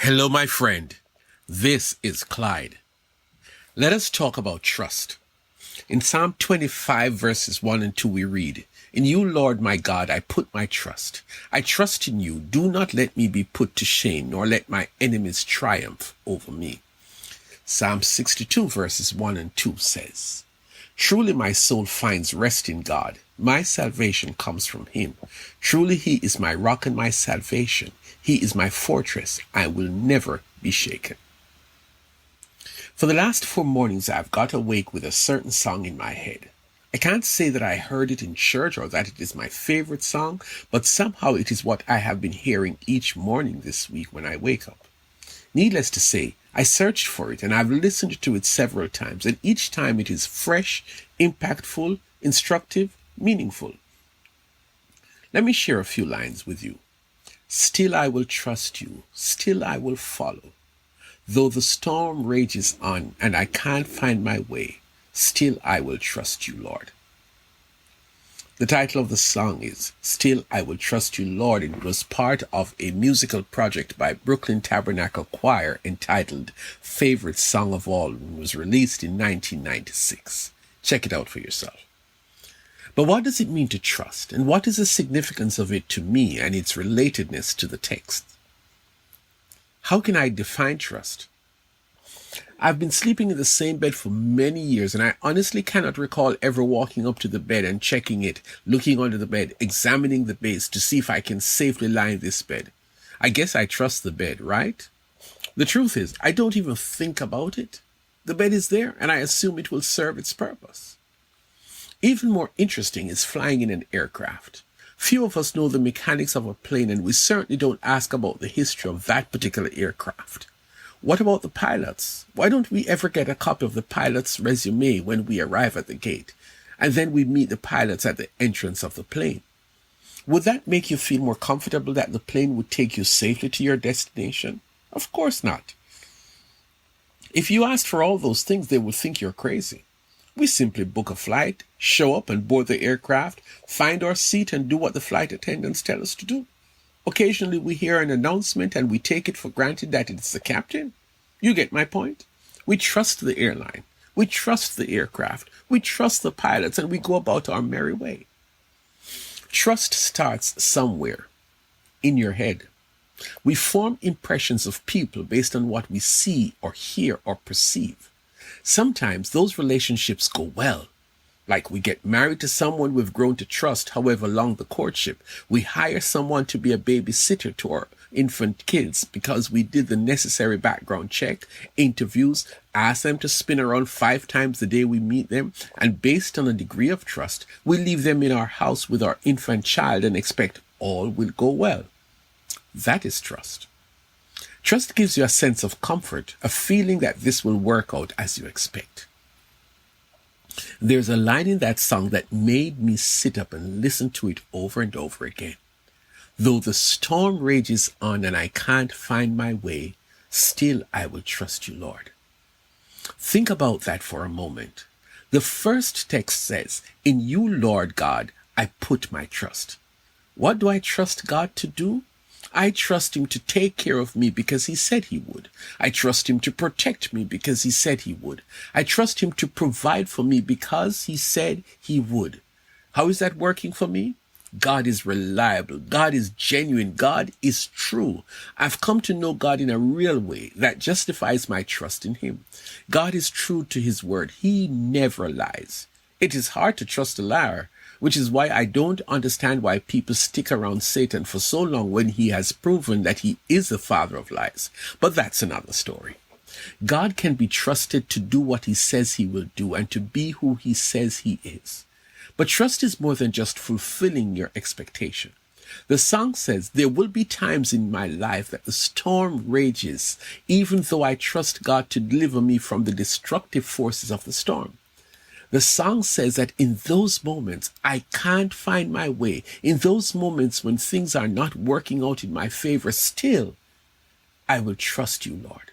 Hello, my friend. This is Clyde. Let us talk about trust. In Psalm 25, verses 1 and 2, we read, "In you, Lord my God, I put my trust. I trust in you. Do not let me be put to shame, nor let my enemies triumph over me." Psalm 62, verses 1 and 2 says, "Truly my soul finds rest in God. My salvation comes from him. Truly he is my rock and my salvation. He is my fortress. I will never be shaken." For the last 4 mornings, I've got awake with a certain song in my head. I can't say that I heard it in church or that it is my favorite song, but somehow it is what I have been hearing each morning this week when I wake up. Needless to say, I searched for it and I've listened to it several times, and each time it is fresh, impactful, instructive, meaningful. Let me share a few lines with you. "Still I will trust you, still I will follow. Though the storm rages on and I can't find my way, still I will trust you, Lord." The title of the song is "Still I Will Trust You, Lord," and it was part of a musical project by Brooklyn Tabernacle Choir entitled "Favorite Song of All," and was released in 1996. Check it out for yourself. But what does it mean to trust, and what is the significance of it to me and its relatedness to the text? How can I define trust? I've been sleeping in the same bed for many years, and I honestly cannot recall ever walking up to the bed and checking it, looking under the bed, examining the base to see if I can safely lie in this bed. I guess I trust the bed, right? The truth is, I don't even think about it. The bed is there, and I assume it will serve its purpose. Even more interesting is flying in an aircraft. Few of us know the mechanics of a plane, and we certainly don't ask about the history of that particular aircraft. What about the pilots? Why don't we ever get a copy of the pilot's resume when we arrive at the gate, and then we meet the pilots at the entrance of the plane? Would that make you feel more comfortable that the plane would take you safely to your destination? Of course not. If you asked for all those things, they would think you're crazy. We simply book a flight, show up and board the aircraft, find our seat and do what the flight attendants tell us to do. Occasionally we hear an announcement and we take it for granted that it's the captain. You get my point? We trust the airline. We trust the aircraft. We trust the pilots, and we go about our merry way. Trust starts somewhere in your head. We form impressions of people based on what we see or hear or perceive. Sometimes those relationships go well. Like we get married to someone we've grown to trust, however long the courtship. We hire someone to be a babysitter to our infant kids because we did the necessary background check, interviews, ask them to spin around 5 times the day we meet them, and based on a degree of trust, we leave them in our house with our infant child and expect all will go well. That is trust. Trust gives you a sense of comfort, a feeling that this will work out as you expect. There's a line in that song that made me sit up and listen to it over and over again. "Though the storm rages on and I can't find my way, still I will trust you, Lord." Think about that for a moment. The first text says, "In you, Lord God, I put my trust." What do I trust God to do? I trust him to take care of me because he said he would. I trust him to protect me because he said he would. I trust him to provide for me because he said he would. How is that working for me? God is reliable. God is genuine. God is true. I've come to know God in a real way that justifies my trust in him. God is true to his word. He never lies. It is hard to trust a liar, which is why I don't understand why people stick around Satan for so long when he has proven that he is the father of lies. But that's another story. God can be trusted to do what he says he will do and to be who he says he is. But trust is more than just fulfilling your expectation. The song says, "There will be times in my life that the storm rages, even though I trust God to deliver me from the destructive forces of the storm." The song says that in those moments, I can't find my way. In those moments when things are not working out in my favor, still, I will trust you, Lord.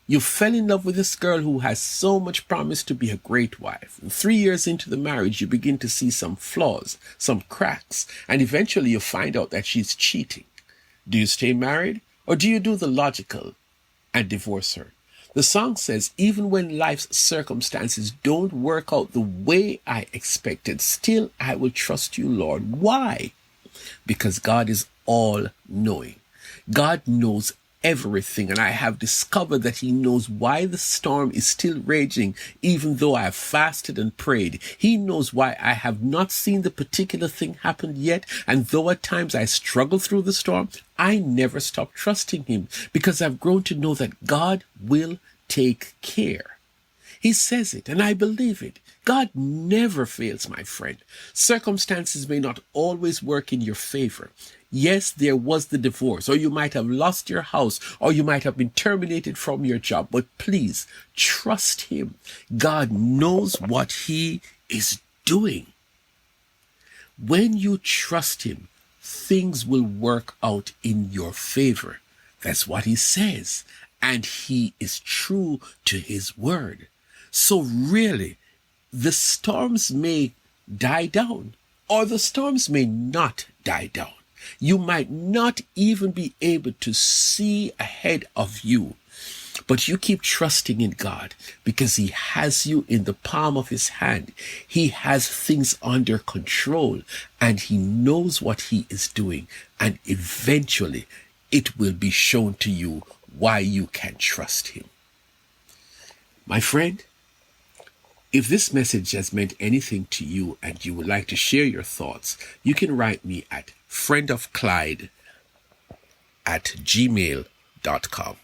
You fell in love with this girl who has so much promise to be a great wife. And 3 years into the marriage, you begin to see some flaws, some cracks, and eventually you find out that she's cheating. Do you stay married? Or do you do the logical and divorce her? The song says, even when life's circumstances don't work out the way I expected, still I will trust you, Lord. Why? Because God is all knowing. God knows everything, and I have discovered that he knows why the storm is still raging even though I have fasted and prayed. He knows why I have not seen the particular thing happen yet, and though at times I struggle through the storm, I never stop trusting him because I've grown to know that God will take care. He says it, and I believe it. God never fails, my friend. Circumstances may not always work in your favor. Yes, there was the divorce, or you might have lost your house, or you might have been terminated from your job, but please trust him. God knows what he is doing. When you trust him, things will work out in your favor. That's what he says, and he is true to his word. So really, the storms may die down, or the storms may not die down. You might not even be able to see ahead of you, but you keep trusting in God because he has you in the palm of his hand. He has things under control, and he knows what he is doing, and eventually it will be shown to you why you can trust him. My friend, if this message has meant anything to you and you would like to share your thoughts, you can write me at friendofclyde@gmail.com.